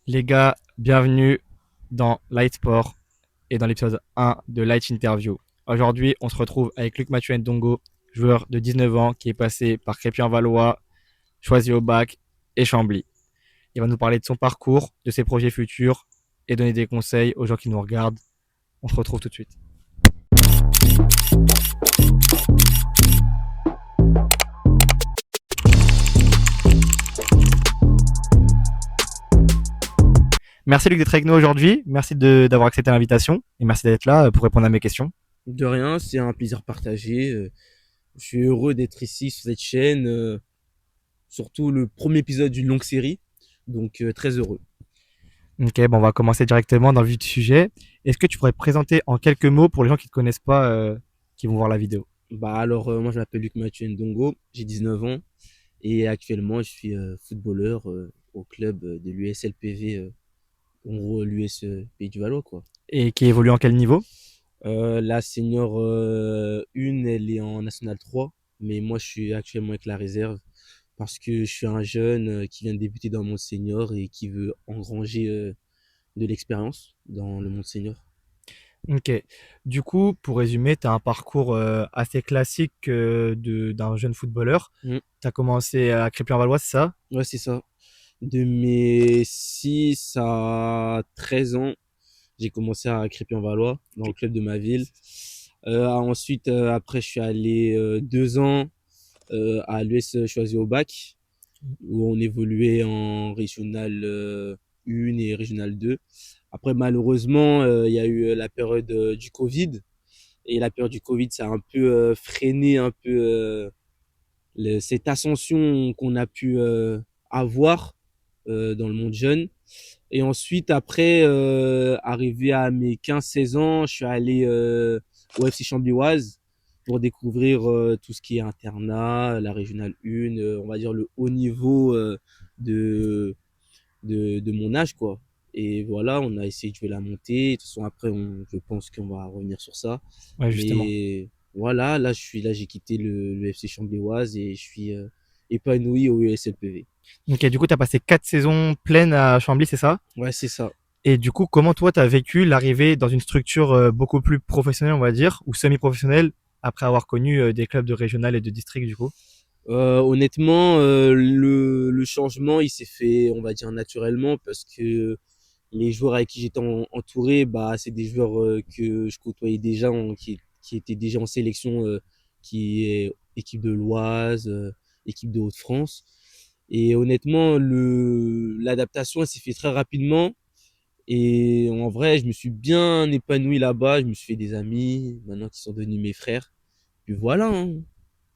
Les gars, bienvenue dans Light Sport et dans l'épisode 1 de Light Interview. Aujourd'hui, on se retrouve avec Luc Mathieu Ndongo, joueur de 19 ans qui est passé par Crépy-en-Valois, choisi au bac et Chambly. Il va nous parler de son parcours, de ses projets futurs et donner des conseils aux gens qui nous regardent. On se retrouve tout de suite. Merci Luc d'être avec nous aujourd'hui. Merci d'avoir accepté l'invitation et merci d'être là pour répondre à mes questions. De rien, c'est un plaisir partagé. Je suis heureux d'être ici sur cette chaîne, surtout le premier épisode d'une longue série, donc très heureux. Ok, bon, on va commencer directement dans le vif du sujet. Est-ce que tu pourrais te présenter en quelques mots pour les gens qui ne te connaissent pas, qui vont voir la vidéo? Moi je m'appelle Luc Mathieu Ndongo, j'ai 19 ans et actuellement je suis footballeur au club de l'USLPV, en gros l'US Pays du Valois quoi. Et qui évolue en quel niveau? La senior 1, elle est en National 3, mais moi je suis actuellement avec la réserve parce que je suis un jeune qui vient de débuter dans le monde senior et qui veut engranger de l'expérience dans le monde senior. Ok. Du coup, pour résumer, tu as un parcours assez classique d'un jeune footballeur. Mm. Tu as commencé à Crépy-en-Valois, c'est ça? Ouais, c'est ça. De mes 6 à 13 ans, j'ai commencé à Crépy-en-Valois, dans le club de ma ville. Ensuite, après, je suis allé 2 ans à l'US Choisi au Bac, où on évoluait en régional 1 et régional 2. Après, malheureusement, il y a eu la période du Covid. Et la période du Covid, ça a un peu freiné un peu cette ascension qu'on a pu avoir dans le monde jeune. Et ensuite, après, arrivé à mes 15 16 ans, je suis allé au FC Chambly-Oise pour découvrir tout ce qui est internat, la régionale 1, on va dire le haut niveau de, de mon âge, quoi. Et voilà, on a essayé de jouer la montée. De toute façon, après, je pense qu'on va revenir sur ça. Ouais, justement. Mais voilà, là, j'ai quitté le FC Chambly-Oise et je suis épanoui au USLPV. Ok, du coup, tu as passé 4 saisons pleines à Chambly, c'est ça? Ouais, c'est ça. Et du coup, comment toi, tu as vécu l'arrivée dans une structure beaucoup plus professionnelle, on va dire, ou semi-professionnelle, après avoir connu des clubs de régional et de district, du coup? Honnêtement, le changement, il s'est fait, on va dire, naturellement parce que les joueurs avec qui j'étais entouré, bah, c'est des joueurs que je côtoyais déjà, qui étaient déjà en sélection, qui est équipe de l'Oise, équipe de Hauts-de-France. Et honnêtement, l'adaptation, elle s'est fait très rapidement. Et en vrai, je me suis bien épanoui là-bas. Je me suis fait des amis, maintenant qui sont devenus mes frères. Puis voilà, hein.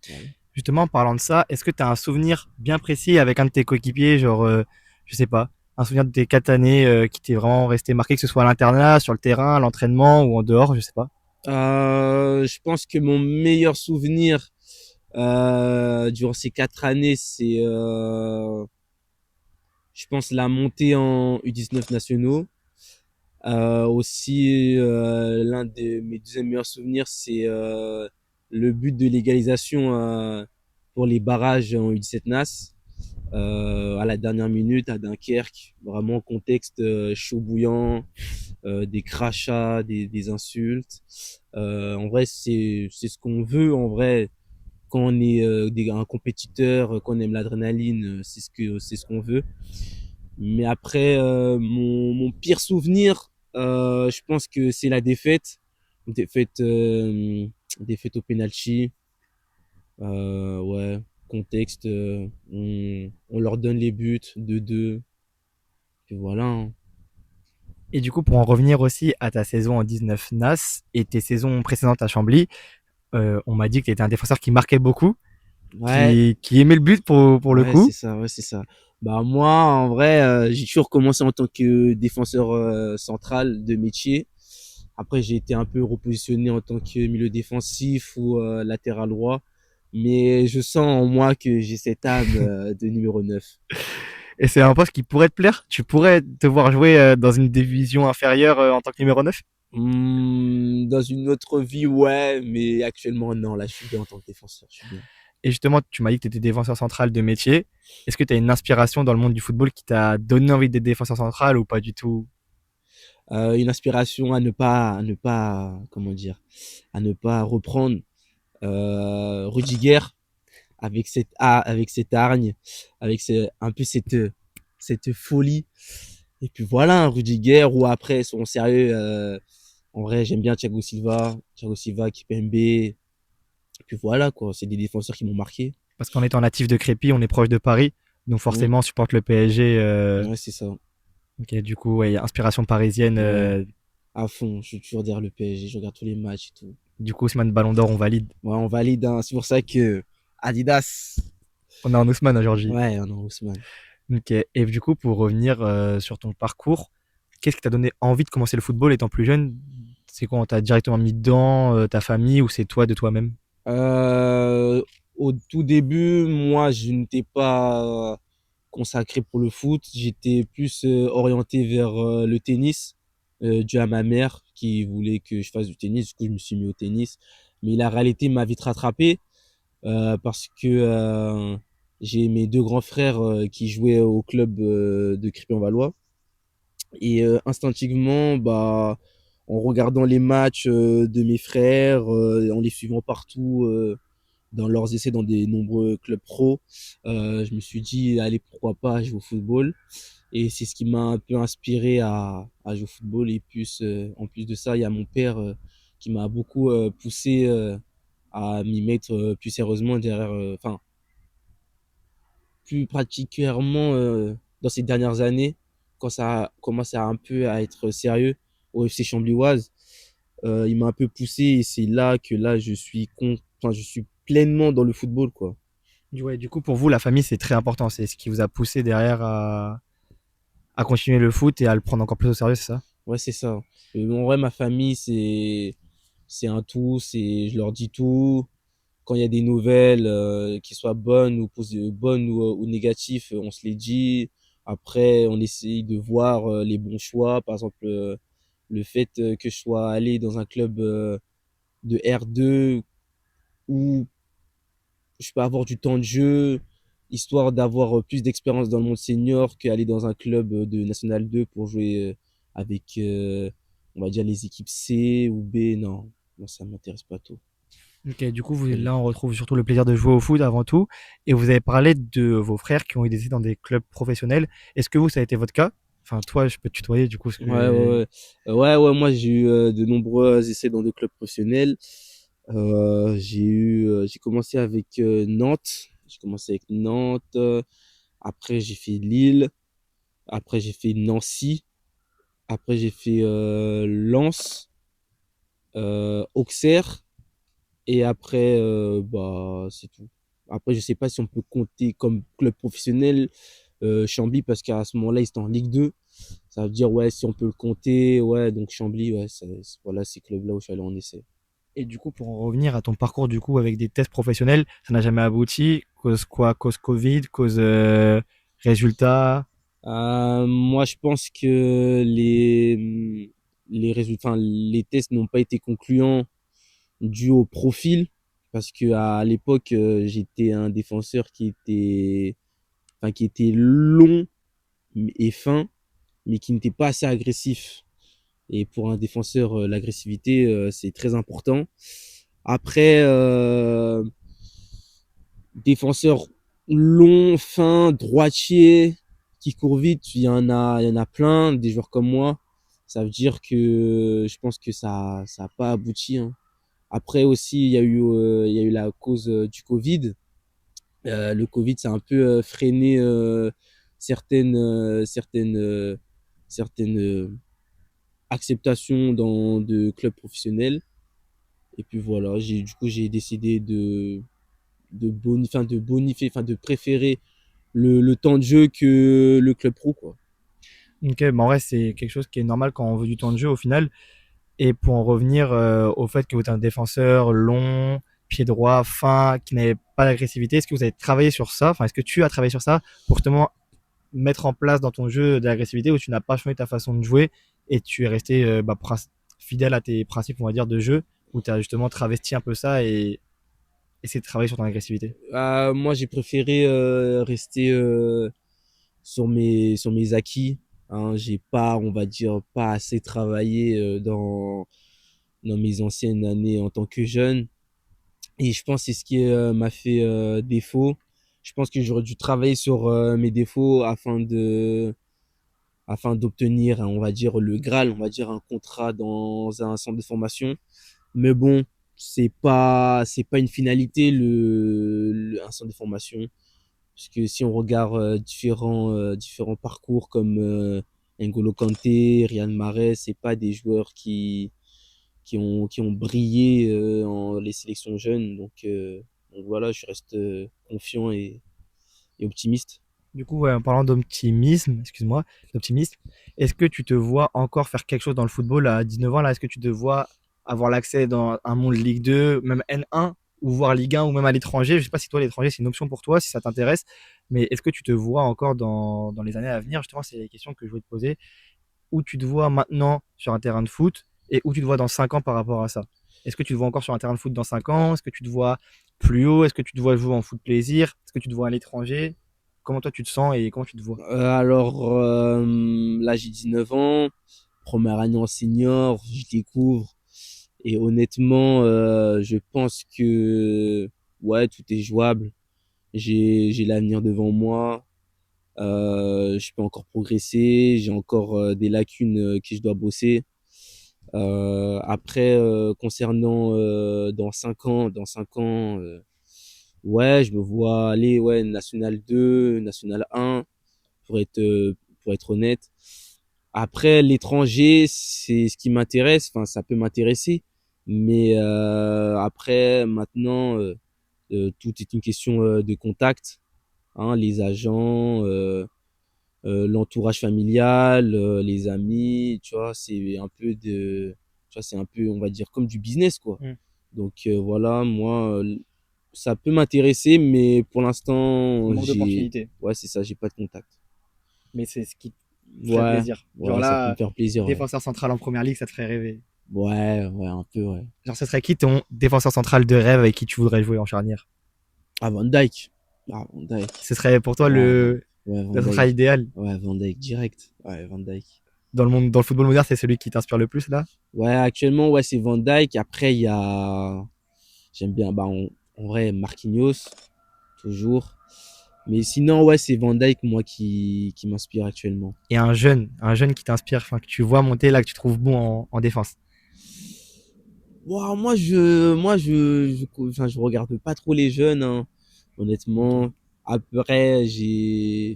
Voilà. Justement, en parlant de ça, est-ce que tu as un souvenir bien précis avec un de tes coéquipiers, genre, je sais pas, un souvenir de tes 4 années qui t'est vraiment resté marqué, que ce soit à l'internat, sur le terrain, à l'entraînement ou en dehors, je sais pas. Je pense que mon meilleur souvenir durant ces 4 années, c'est, je pense, la montée en U19 nationaux. Aussi, l'un de mes deuxièmes meilleurs souvenirs, c'est le but de l'égalisation pour les barrages en U17 NAS. À la dernière minute à Dunkerque, vraiment contexte chaud bouillant, des crachats, des insultes. En vrai, c'est ce qu'on veut. En vrai, quand on est un compétiteur, quand on aime l'adrénaline, c'est ce qu'on veut. Mais après, mon pire souvenir, je pense que c'est la défaite, défaite, défaite au penalty. Ouais, contexte, on leur donne les buts de deux. Puis voilà, hein. Et du coup, pour en revenir aussi à ta saison en 19 NAS et tes saisons précédentes à Chambly, on m'a dit que tu étais un défenseur qui marquait beaucoup, Ouais, qui aimait le but pour le ouais, coup. c'est ça, ouais, c'est ça. Bah moi, en vrai, j'ai toujours commencé en tant que défenseur central de métier. Après, j'ai été un peu repositionné en tant que milieu défensif ou latéral droit. Mais je sens en moi que j'ai cette âme de numéro 9. Et c'est un poste qui pourrait te plaire. Tu pourrais te voir jouer dans une division inférieure en tant que numéro 9. Dans une autre vie, ouais, mais actuellement, non. Là, je suis bien en tant que défenseur. Je suis bien. Et justement, tu m'as dit que tu étais défenseur central de métier. Est-ce que tu as une inspiration dans le monde du football qui t'a donné envie d'être défenseur central ou pas du tout? Une inspiration comment dire, à ne pas reprendre Rudiger avec cette hargne, un peu cette folie. Et puis voilà, un Rudiger ou après, son sérieux. En vrai, j'aime bien Thiago Silva, Kipembe. Et puis voilà, quoi. C'est des défenseurs qui m'ont marqué. Parce qu'en étant natif de Crépy, on est proche de Paris. Donc Mm. forcément, on supporte le PSG. Ouais, c'est ça. Ok, du coup, ouais, inspiration parisienne. Ouais, à fond. Je suis toujours derrière le PSG. Je regarde tous les matchs et tout. Du coup, Ousmane Ballon d'Or, on valide. Ouais, on valide, hein. C'est pour ça que Adidas. On est en Ousmane aujourd'hui. Ouais, non, Ousmane. Ok. Et du coup, pour revenir sur ton parcours, qu'est-ce qui t'a donné envie de commencer le football étant plus jeune? C'est quoi, on t'a directement mis dedans, ta famille, ou c'est toi de toi-même? Euh, Au tout début, moi, je n'étais pas consacré pour le foot. J'étais plus orienté vers le tennis, dû à ma mère qui voulait que je fasse du tennis. Du coup, je me suis mis au tennis. Mais la réalité m'a vite rattrapé parce que j'ai mes deux grands frères qui jouaient au club de Crépy-en-Valois. Et instinctivement, bah, en regardant les matchs de mes frères, en les suivant partout dans leurs essais dans des nombreux clubs pro, je me suis dit, allez, pourquoi pas jouer au football. Et c'est ce qui m'a un peu inspiré à jouer au football. Et plus, en plus de ça, il y a mon père qui m'a beaucoup poussé à m'y mettre plus sérieusement derrière, enfin, plus particulièrement dans ces dernières années, quand ça a commencé un peu à être sérieux au FC Chambly-Oise. Il m'a un peu poussé et c'est là que là enfin, je suis pleinement dans le football, quoi. Ouais, du coup, pour vous, la famille, c'est très important. C'est ce qui vous a poussé derrière à continuer le foot et à le prendre encore plus au sérieux, c'est ça? Ouais, c'est ça. En vrai, ma famille, c'est un tout, je leur dis tout. Quand il y a des nouvelles, qui soient bonnes bonnes ou négatives, on se les dit. Après, on essaye de voir les bons choix. Par exemple, le fait que je sois allé dans un club de R2 où je peux avoir du temps de jeu, histoire d'avoir plus d'expérience dans le monde senior qu'aller dans un club de National 2 pour jouer avec, on va dire, les équipes C ou B. Non, non, ça m'intéresse pas trop. Ok, du coup, Pas du là, tout. on retrouve surtout le plaisir de jouer au foot avant tout. Et vous avez parlé de vos frères qui ont été dans des clubs professionnels. Est-ce que vous, ça a été votre cas? Enfin, toi, je peux te tutoyer, du coup, parce Ouais, ouais, que... ouais. Ouais, moi j'ai eu de nombreux essais dans des clubs professionnels. J'ai commencé avec Nantes. J'ai commencé avec Nantes. Après j'ai fait Lille. Après j'ai fait Nancy. Après j'ai fait Lens, Auxerre. Et après, bah c'est tout. Après je sais pas si on peut compter comme club professionnel Chambly parce qu'à ce moment-là ils étaient en Ligue 2. Ça veut dire, ouais, si on peut le compter, ouais, donc Chambly, ouais, voilà, ces clubs-là où je suis allé en essai. Et du coup, pour en revenir à ton parcours, du coup, avec des tests professionnels, ça n'a jamais abouti. Cause quoi? Cause Covid? Cause résultats? Moi, je pense que les résultats, enfin, les tests n'ont pas été concluants dû au profil, parce que à l'époque, j'étais un défenseur qui était long et fin, mais qui n'était pas assez agressif. Et pour un défenseur, l'agressivité, c'est très important. Après, défenseur long, fin, droitier, qui court vite, il y en a plein, des joueurs comme moi. Ça veut dire que je pense que ça a pas abouti, hein. Après aussi, il y a eu la cause du Covid. Le Covid, ça a un peu freiné certaines, certaines acceptations dans de clubs professionnels. Et puis voilà, du coup, j'ai décidé de bonifier, enfin, de préférer le temps de jeu que le club pro, quoi. Ok, mais en vrai, c'est quelque chose qui est normal quand on veut du temps de jeu au final. Et pour en revenir au fait que vous êtes un défenseur long, pied droit, fin, qui n'avait pas d'agressivité, est-ce que vous avez travaillé sur ça? Enfin, est-ce que tu as travaillé sur ça pour justement mettre en place dans ton jeu de l'agressivité où tu n'as pas changé ta façon de jouer et tu es resté fidèle à tes principes, on va dire, de jeu, où tu as justement travesti un peu ça et... essayer de travailler sur ton agressivité? Moi, j'ai préféré rester sur mes acquis. Hein. J'ai pas, on va dire, pas assez travaillé dans mes anciennes années en tant que jeune. Et je pense que c'est ce qui m'a fait défaut. Je pense que j'aurais dû travailler sur mes défauts afin d'obtenir, on va dire, le Graal, on va dire, un contrat dans un centre de formation. Mais bon, c'est pas une finalité, un centre de formation. Parce que si on regarde différents parcours comme N'Golo Kanté, Riyad Mahrez, c'est pas des joueurs qui ont brillé en les sélections jeunes. Donc voilà, je reste confiant et optimiste. Du coup, ouais, en parlant d'optimisme, excuse-moi, d'optimisme, est-ce que tu te vois encore faire quelque chose dans le football à 19 ans là? Est-ce que tu te vois avoir l'accès dans un monde Ligue 2, même N1, ou voir Ligue 1, ou même à l'étranger? Je sais pas si toi, l'étranger, c'est une option pour toi, si ça t'intéresse, mais est-ce que tu te vois encore dans les années à venir? Justement, c'est les questions que je voulais te poser. Où tu te vois maintenant sur un terrain de foot et où tu te vois dans 5 ans par rapport à ça? Est-ce que tu te vois encore sur un terrain de foot dans 5 ans? Est-ce que tu te vois plus haut? Est-ce que tu te vois jouer en foot plaisir? Est-ce que tu te vois à l'étranger? Comment toi tu te sens et comment tu te vois? Là, j'ai 19 ans, première année en senior, je découvre. Et honnêtement, je pense que ouais, tout est jouable. J'ai l'avenir devant moi. Je peux encore progresser. J'ai encore des lacunes que je dois bosser. Après, concernant dans 5 ans, ouais, je me vois aller ouais, National 2, National 1, pour être honnête. Après, l'étranger, c'est ce qui m'intéresse. Enfin, ça peut m'intéresser. Mais après, maintenant, tout est une question de contact. Hein, les agents, l'entourage familial, les amis, tu vois, tu vois, c'est un peu, on va dire, comme du business, quoi. Mm. Donc voilà, moi, ça peut m'intéresser, mais pour l'instant, Manque d'opportunités. ouais, c'est ça, j'ai pas de contact. Mais c'est ce qui te ferait Ouais, plaisir. Genre ouais, ça peut me là, faire plaisir, ouais. défenseur central en première ligue, ça te ferait rêver. Ouais, ouais, un peu, ouais. Genre, ce serait qui ton défenseur central de rêve avec qui tu voudrais jouer en charnière? Ah, Van Dyke. Ah, Van Dyke. Ce serait pour toi Ouais, ouais, Van le central Dyke. idéal Ouais, Van Dyke direct. Ouais, Van Dyke. dans le monde, dans le football moderne, c'est celui qui t'inspire le plus là? Ouais, actuellement, ouais, c'est Van Dyke. Après, j'aime bien, en vrai, Marquinhos, toujours. Mais sinon, ouais, c'est Van Dyke, moi, qui m'inspire actuellement. Et un jeune qui t'inspire, enfin, que tu vois monter là, que tu trouves bon en défense. Wow, enfin, je regarde pas trop les jeunes, hein, Ok. honnêtement. Après, je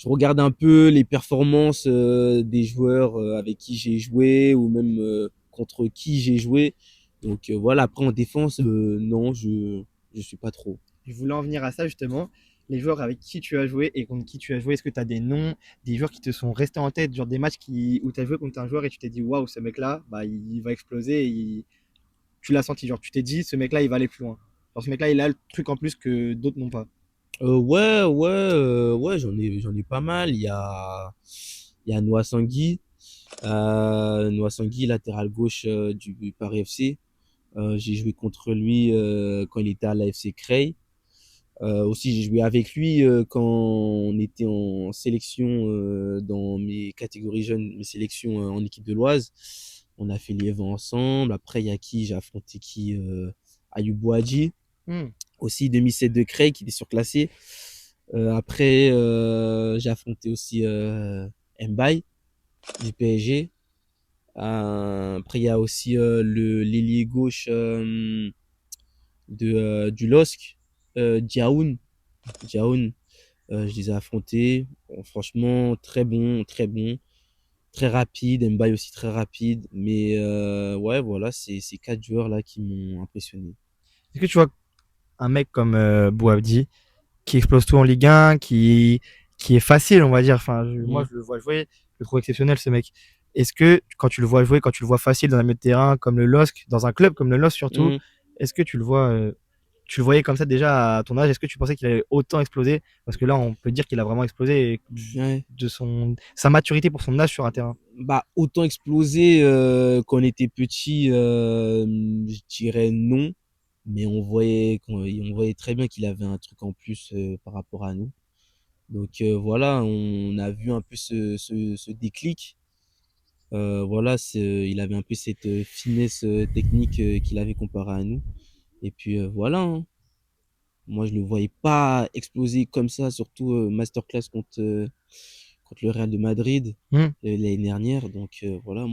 regarde un peu les performances des joueurs avec qui j'ai joué ou même contre qui j'ai joué. Donc voilà, après en défense, non, je suis pas trop. Je voulais en venir à ça justement. Les joueurs avec qui tu as joué et contre qui tu as joué, est-ce que tu as des noms, des joueurs qui te sont restés en tête, genre des matchs où tu as joué contre un joueur et tu t'es dit waouh, ce mec-là, bah, il va exploser, tu l'as senti, genre tu t'es dit ce mec-là, il va aller plus loin. Genre ce mec-là, il a le truc en plus que d'autres n'ont pas. Ouais, j'en ai pas mal. Il y a Noah Sangui, latéral gauche du Paris FC. J'ai joué contre lui quand il était à l'AFC Creil. Aussi, j'ai joué avec lui quand on était en sélection dans mes catégories jeunes, mes sélections en équipe de l'Oise. On a fait l'Evan ensemble. Après, il y a qui? J'ai affronté qui? Ayub Bouadji, Hmm. aussi 2007 de Creil, qui était surclassé. Après, j'ai affronté aussi Mbaye du PSG. Après, il y a aussi le l'ailier gauche du LOSC, Diaoun. Diaoun, je les ai affrontés. Bon, franchement, très bon, très bon. Très rapide. Mbaye aussi très rapide. Mais ouais, voilà, c'est ces 4 joueurs-là qui m'ont impressionné. Est-ce que tu vois un mec comme Bouabdi qui explose tout en Ligue 1, qui est facile, on va dire. Enfin, moi, Mhm. je le vois jouer, je le trouve exceptionnel, ce mec. Est-ce que quand tu le vois jouer, quand tu le vois facile dans un milieu de terrain comme le LOSC, dans un club comme le LOSC surtout, Mhm. est-ce que tu le voyais comme ça déjà à ton âge? Est-ce que tu pensais qu'il allait autant exploser? Parce que là, on peut dire qu'il a vraiment explosé Ouais. de sa maturité pour son âge sur un terrain. Bah, autant explosé quand on était petit, je dirais non. mais on voyait très bien qu'il avait un truc en plus par rapport à nous. Donc voilà, on a vu un peu ce déclic. Voilà, il avait un peu cette finesse technique qu'il avait comparé à nous. Et puis voilà, hein. Moi, je le voyais pas exploser comme ça, surtout masterclass contre le Real de Madrid Hmm. l'année dernière. Donc voilà,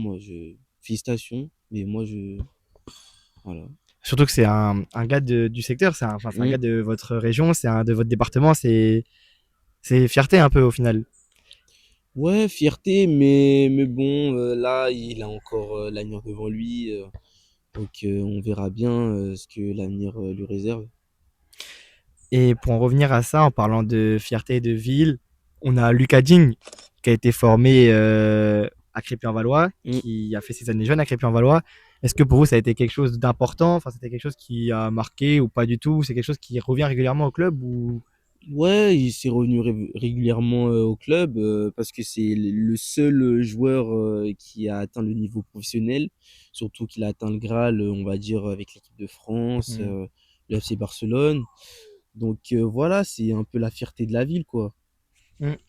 félicitations. Mais moi, voilà. Surtout que c'est un gars du secteur, enfin, c'est un Mm. gars de votre région, c'est un de votre département, c'est fierté un peu au final. Ouais, fierté, mais bon, là, il a encore l'avenir devant lui. Donc on verra bien ce que l'avenir lui réserve. Et pour en revenir à ça, en parlant de fierté de ville, on a Lucas Digne qui a été formé à Crépy-en-Valois, Mm. qui a fait ses années jeunes à Crépy-en-Valois. Est-ce que pour vous, ça a été quelque chose d'important? Enfin, c'était quelque chose qui a marqué ou pas du tout? C'est quelque chose qui revient régulièrement au club ou... Ouais, il s'est revenu régulièrement au club parce que c'est le seul joueur qui a atteint le niveau professionnel, surtout qu'il a atteint le Graal, on va dire, avec l'équipe de France, Hmm. le FC Barcelone. Donc voilà, c'est un peu la fierté de la ville, quoi.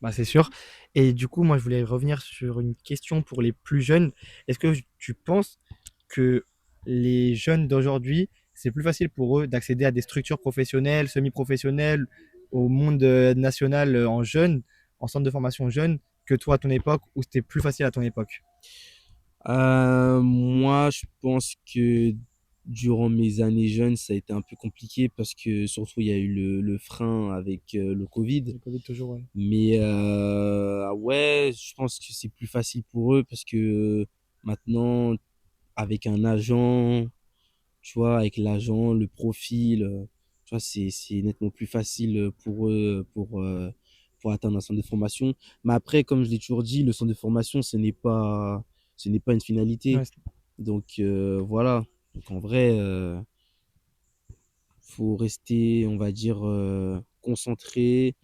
Bah, c'est sûr. Et du coup, moi, je voulais revenir sur une question pour les plus jeunes. Est-ce que tu penses que les jeunes d'aujourd'hui, c'est plus facile pour eux d'accéder à des structures professionnelles, semi-professionnelles, au monde national en jeune, en centre de formation jeune, que toi à ton époque, où c'était plus facile à ton époque? Moi, je pense que durant mes années jeunes, ça a été un peu compliqué parce que surtout il y a eu le frein avec le Covid. Le Covid toujours, ouais. Mais ouais, je pense que c'est plus facile pour eux parce que maintenant, avec un agent, tu vois, avec l'agent, le profil, tu vois, c'est nettement plus facile pour eux pour atteindre un centre de formation. Mais après, comme je l'ai toujours dit, le centre de formation, ce n'est pas une finalité. Ouais, Donc voilà. Donc en vrai, faut rester, on va dire, concentré,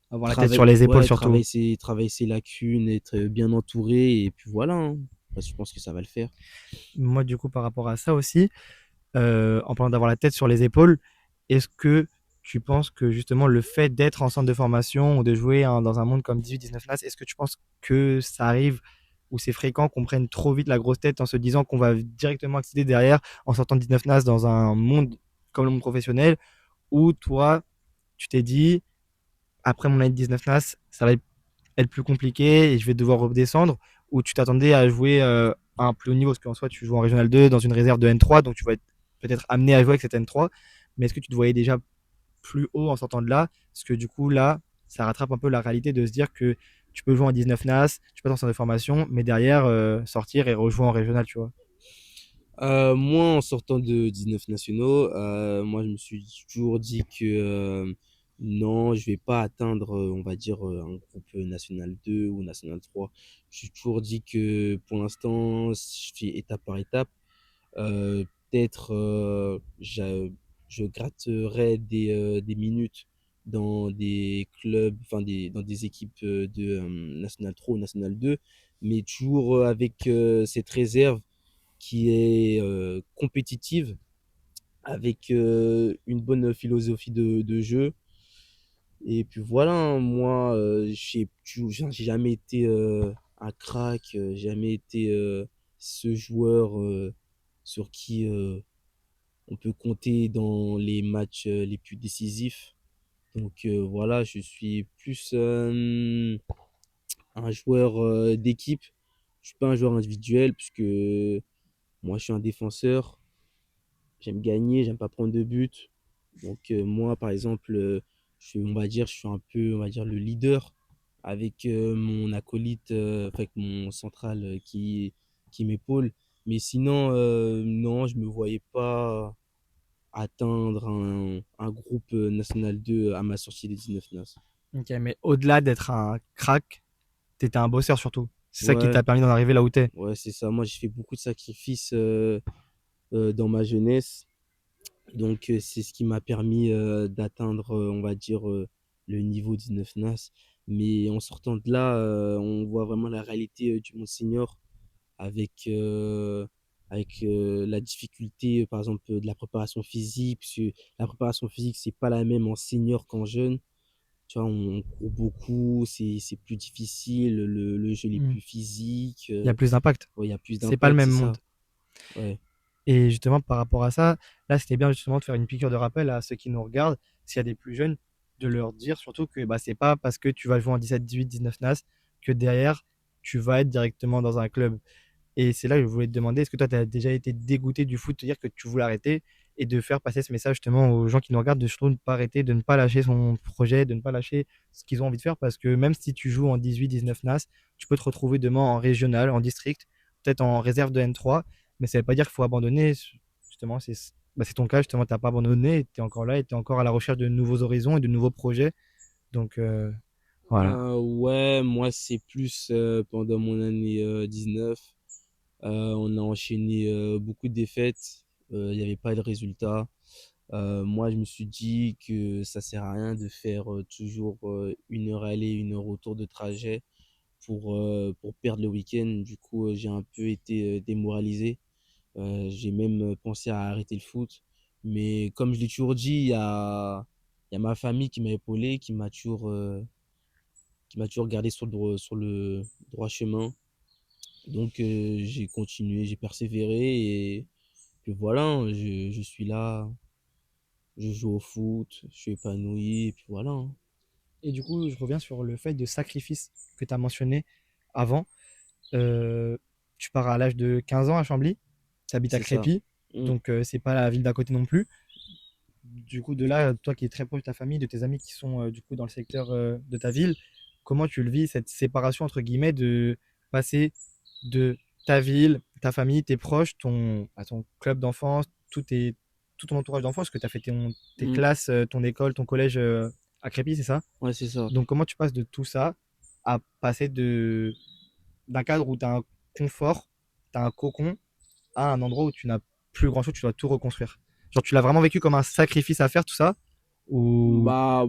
avoir la tête sur les épaules surtout. travailler ses lacunes, être bien entouré, et puis voilà, hein. Parce que je pense que ça va le faire. Moi, du coup, par rapport à ça aussi, en parlant d'avoir la tête sur les épaules, est-ce que tu penses que justement le fait d'être en centre de formation ou de jouer dans un monde comme 18-19 NAS, est-ce que tu penses que ça arrive ou c'est fréquent qu'on prenne trop vite la grosse tête en se disant qu'on va directement accéder derrière en sortant de 19 NAS dans un monde comme le monde professionnel, où toi, tu t'es dit, après mon année de 19 NAS, ça va être plus compliqué et je vais devoir redescendre, ou tu t'attendais à jouer à un plus haut niveau, parce qu'en soi, tu joues en Régional 2 dans une réserve de N3, donc tu vas être peut-être amené à jouer avec cette N3, mais est-ce que tu te voyais déjà plus haut en sortant de là? Parce que du coup, là, ça rattrape un peu la réalité de se dire que tu peux jouer en 19 NAS, tu peux être en centre de formation, mais derrière, sortir et rejouer en Régional, tu vois. Moi, en sortant de 19 nationaux, moi, je me suis toujours dit que non, je vais pas atteindre, on va dire, un groupe national 2 ou national 3. Je suis toujours dit que pour l'instant, je fais étape par étape. Peut-être je gratterai des minutes dans des clubs, enfin dans des équipes de National 3 ou National 2, mais toujours avec cette réserve qui est compétitive, avec une bonne philosophie de jeu. Et puis voilà, hein, moi, j'ai jamais été un crack, jamais été ce joueur sur qui on peut compter dans les matchs les plus décisifs. Donc voilà, je suis plus un joueur d'équipe. Je suis pas un joueur individuel puisque moi je suis un défenseur. J'aime gagner, j'aime pas prendre de but. Donc moi par exemple, on va dire je suis un peu on va dire le leader avec mon acolyte avec mon central qui m'épaule. Mais sinon non, je me voyais pas atteindre un groupe national 2 à ma sortie des 19 NAS. Ok, mais au-delà d'être un crack, t'étais un bosseur surtout. C'est ça qui Ouais, t'a permis d'en arriver là où t'es. ouais, c'est ça. Moi, j'ai fait beaucoup de sacrifices dans ma jeunesse. Donc, c'est ce qui m'a permis d'atteindre, on va dire, le niveau 19 NAS. Mais en sortant de là, on voit vraiment la réalité du monde senior avec, avec la difficulté, par exemple, de la préparation physique, parce que la préparation physique, c'est pas la même en senior qu'en jeune. Tu vois, on court beaucoup, c'est plus difficile, le jeu il est Hmm. plus physique, Il y a plus d'impact. ouais, il y a plus C'est pas le d'impact, même c'est monde. ça. Ouais. Et justement, par rapport à ça, là, c'était bien justement de faire une piqûre de rappel à ceux qui nous regardent, s'il y a des plus jeunes, de leur dire surtout que bah, c'est pas parce que tu vas jouer en 17, 18, 19 NAS que derrière, tu vas être directement dans un club. Et c'est là que je voulais te demander, est-ce que toi, tu as déjà été dégoûté du foot, te dire que tu voulais arrêter et de faire passer ce message justement aux gens qui nous regardent, de surtout ne pas arrêter, de ne pas lâcher son projet, de ne pas lâcher ce qu'ils ont envie de faire, parce que même si tu joues en 18, 19 NAS, tu peux te retrouver demain en régional, en district, peut-être en réserve de N3, mais ça ne veut pas dire qu'il faut abandonner. Justement, c'est ton cas, justement, tu n'as pas abandonné, tu es encore là et tu es encore à la recherche de nouveaux horizons et de nouveaux projets. Donc voilà. Ouais, moi, c'est plus pendant mon année 19. On a enchaîné beaucoup de défaites. Il n'y avait pas de résultat. Moi, je me suis dit que ça sert à rien de faire toujours 1 heure aller, 1 heure retour de trajet pour perdre le week-end. Du coup, j'ai un peu été démoralisé. J'ai même pensé à arrêter le foot. Mais comme je l'ai toujours dit, il y a ma famille qui m'a épaulé, qui m'a toujours gardé sur le droit chemin. Donc, j'ai continué, j'ai persévéré et puis voilà, hein, je suis là, je joue au foot, je suis épanoui et puis voilà, hein. Et du coup, je reviens sur le fait de sacrifice que tu as mentionné avant. Euh, Tu pars à l'âge de 15 ans à Chambly, tu habites à C'est ça. Crépy, Mm, donc c'est pas la ville d'à côté non plus. Du coup, de là, toi qui es très proche de ta famille, de tes amis qui sont du coup dans le secteur de ta ville, comment tu le vis, cette séparation entre guillemets de passer de ta ville, ta famille, tes proches, ton club d'enfance, tout ton entourage d'enfance, parce que tu as fait tes mm. classes, ton école, ton collège à Crépy, c'est ça? Ouais, c'est ça. Donc comment tu passes de tout ça à passer d'un cadre où tu as un confort, tu as un cocon, à un endroit où tu n'as plus grand chose, tu dois tout reconstruire. Genre, tu l'as vraiment vécu comme un sacrifice à faire, tout ça? Ou Bah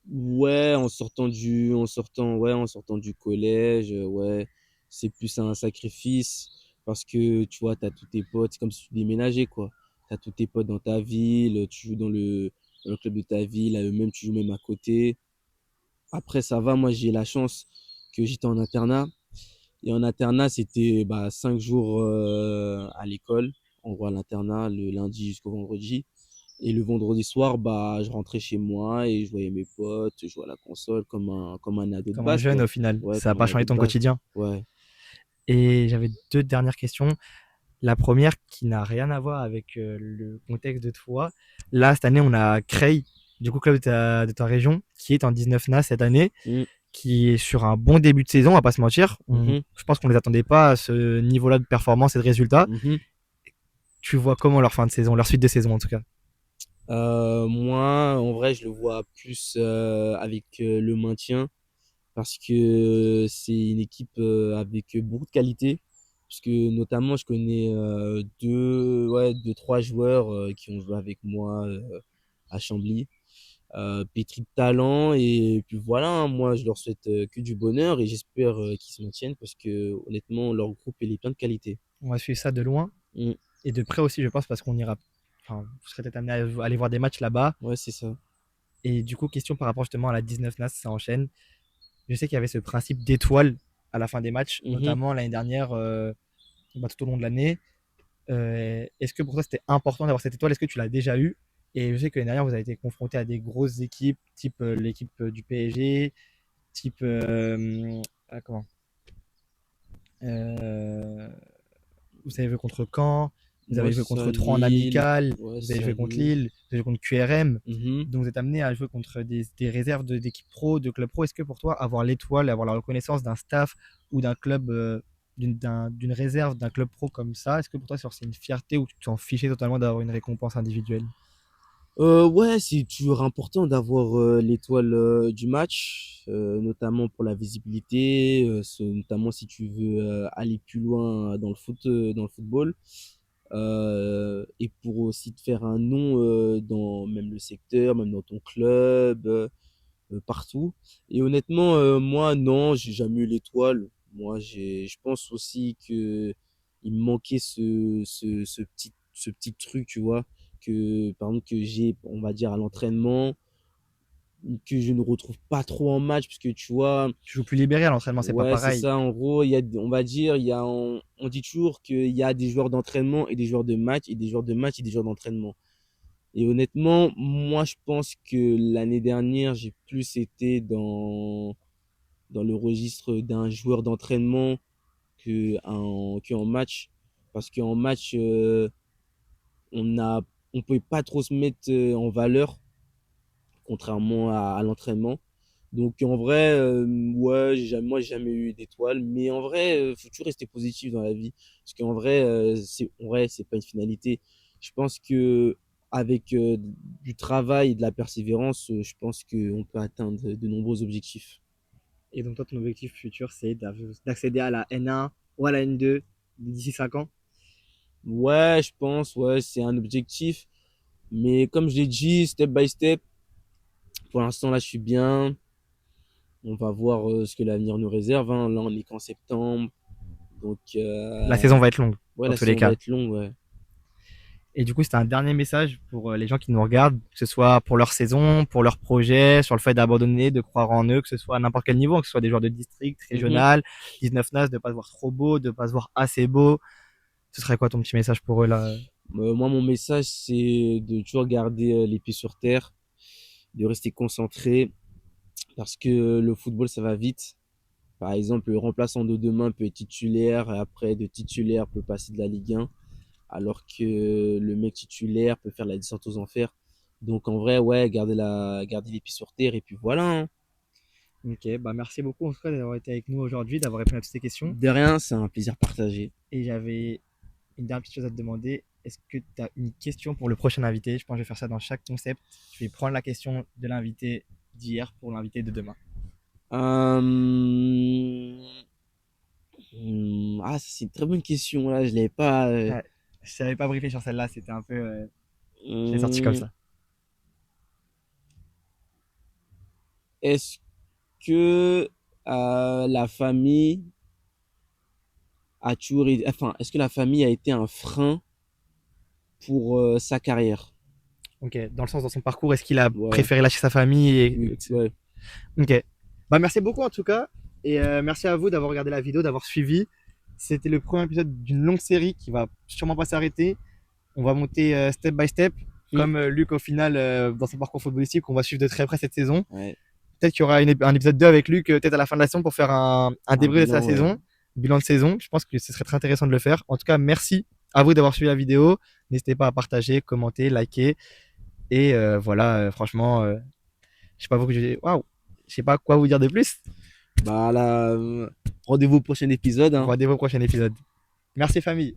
ouais, en sortant du collège, ouais, c'est plus un sacrifice parce que tu vois, t'as tous tes potes, c'est comme si tu déménageais quoi. T'as tous tes potes dans ta ville, tu joues dans le club de ta ville, à eux-mêmes, tu joues même à côté. Après, ça va, moi j'ai la chance que j'étais en internat. Et en internat, c'était 5 jours à l'école, en gros à l'internat, le lundi jusqu'au vendredi. Et le vendredi soir, je rentrais chez moi et je voyais mes potes, je jouais à la console comme un ado de comme un base, jeune quoi. au final, Ouais, ça n'a comme un pas ado changé de ton base. quotidien. Ouais. Et j'avais deux dernières questions. La première qui n'a rien à voir avec le contexte de toi. Là, cette année, on a Creil, du coup, club de ta région, qui est en 19 NA cette année, Mm, qui est sur un bon début de saison, on va pas se mentir. mhm, Je pense qu'on ne les attendait pas à ce niveau-là de performance et de résultats. mhm. Tu vois comment leur fin de saison, leur suite de saison en tout cas? Moi, en vrai, je le vois plus avec le maintien parce que c'est une équipe avec beaucoup de qualité. Parce que notamment, je connais deux, trois joueurs qui ont joué avec moi à Chambly. Pétri de talent et puis voilà, hein, moi je leur souhaite que du bonheur et j'espère qu'ils se maintiennent parce que honnêtement leur groupe il est plein de qualité. On va suivre ça de loin Mm. et de près aussi, je pense, parce qu'on ira. Enfin, vous serez peut-être amené à aller voir des matchs là-bas. Ouais, c'est ça. Et du coup, question par rapport justement à la 19 NAS, ça enchaîne. Je sais qu'il y avait ce principe d'étoile à la fin des matchs, Mhm. notamment l'année dernière, tout au long de l'année. Est-ce que pour toi c'était important d'avoir cette étoile? Est-ce que tu l'as déjà eu? Et je sais que l'année dernière, vous avez été confronté à des grosses équipes, type l'équipe du PSG, type. Comment euh, Vous avez joué contre Caen, vous Moi avez joué c'est à contre Troyes en Lille. amical, Ouais, vous avez c'est à joué contre Lille. Lille, vous avez joué contre QRM. Mhm. Donc vous êtes amené à jouer contre des réserves d'équipes pro, de clubs pro. Est-ce que pour toi, avoir l'étoile, avoir la reconnaissance d'un staff ou d'un club, d'une réserve, d'un club pro comme ça, est-ce que pour toi c'est une fierté ou tu t'en fichais totalement d'avoir une récompense individuelle? Ouais, c'est toujours important d'avoir l'étoile du match, notamment pour la visibilité, notamment si tu veux aller plus loin dans le football. Et pour aussi te faire un nom dans même le secteur, même dans ton club, partout. Et honnêtement, moi, non, j'ai jamais eu l'étoile. Moi, je pense aussi que il me manquait ce petit truc, tu vois, que, par exemple, que j'ai, on va dire, à l'entraînement, que je ne retrouve pas trop en match, parce que, tu vois, Tu joues plus libéré à l'entraînement, c'est pas ouais, c'est pareil. ça, en gros, on va dire, on dit toujours qu'il y a des joueurs d'entraînement et des joueurs de match, et des joueurs de match et des joueurs d'entraînement. Et honnêtement, moi, je pense que l'année dernière, j'ai plus été dans le registre d'un joueur d'entraînement qu'en match. Parce qu'en match, on pouvait pas trop se mettre en valeur, contrairement à l'entraînement. Donc en vrai, ouais, moi j'ai jamais eu d'étoile, mais en vrai, faut toujours rester positif dans la vie, parce qu'en vrai, c'est pas une finalité. Je pense que avec du travail et de la persévérance, je pense qu'on peut atteindre de nombreux objectifs. Et donc toi, ton objectif futur, c'est d'accéder à la N1 ou à la N2 d'ici 5 ans? Ouais, je pense, ouais, c'est un objectif, mais comme je l'ai dit, step by step, pour l'instant là, je suis bien. On va voir ce que l'avenir nous réserve, hein. Là, on est qu'en septembre, donc La saison va être longue, ouais, dans la tous les saison va cas. être longue, ouais. Et du coup, c'était un dernier message pour les gens qui nous regardent, que ce soit pour leur saison, pour leur projet, sur le fait d'abandonner, de croire en eux, que ce soit à n'importe quel niveau, que ce soit des joueurs de district, Mhm. régional, 19 NAS, de pas se voir trop beau, de pas se voir assez beau. Ce serait quoi ton petit message pour eux là? Moi, mon message, c'est de toujours garder les pieds sur terre, de rester concentré, parce que le football, ça va vite. Par exemple, le remplaçant de demain peut être titulaire, et après, de titulaire peut passer de la Ligue 1, alors que le mec titulaire peut faire la descente aux enfers. Donc, en vrai, ouais, garder les pieds sur terre, et puis voilà, hein. Ok, bah merci beaucoup en tout cas d'avoir été avec nous aujourd'hui, d'avoir répondu à toutes ces questions. De rien, c'est un plaisir partagé. Et j'avais une dernière petite chose à te demander. Est-ce que tu as une question pour le prochain invité? Je pense que je vais faire ça dans chaque concept. Je vais prendre la question de l'invité d'hier pour l'invité de demain. Ah, ça, c'est une très bonne question, là, je l'avais pas. Ouais, je savais pas briefer sur celle-là, c'était un peu. Je l'ai sorti comme Hum, ça. Est-ce que la famille enfin, est-ce que la famille a été un frein pour sa carrière? Ok, dans le sens dans son parcours, est-ce qu'il a Ouais, préféré lâcher sa famille oui, et... ouais. Ok. Bah merci beaucoup en tout cas. Et merci à vous d'avoir regardé la vidéo, d'avoir suivi. C'était le premier épisode d'une longue série qui va sûrement pas s'arrêter. On va monter step by step. Hum, Comme Luc, au final, dans son parcours footballistique, on va suivre de très près cette saison. ouais, Peut-être qu'il y aura un épisode 2 avec Luc, peut-être à la fin de la saison, pour faire un un débrief de sa bilan, ouais. saison, bilan de saison. Je pense que ce serait très intéressant de le faire. En tout cas, merci à vous d'avoir suivi la vidéo. N'hésitez pas à partager, commenter, liker. Et voilà, franchement, je sais pas waouh, je sais pas quoi vous dire de plus. Bah là, rendez-vous au prochain épisode, hein. Rendez-vous au prochain épisode. Merci famille.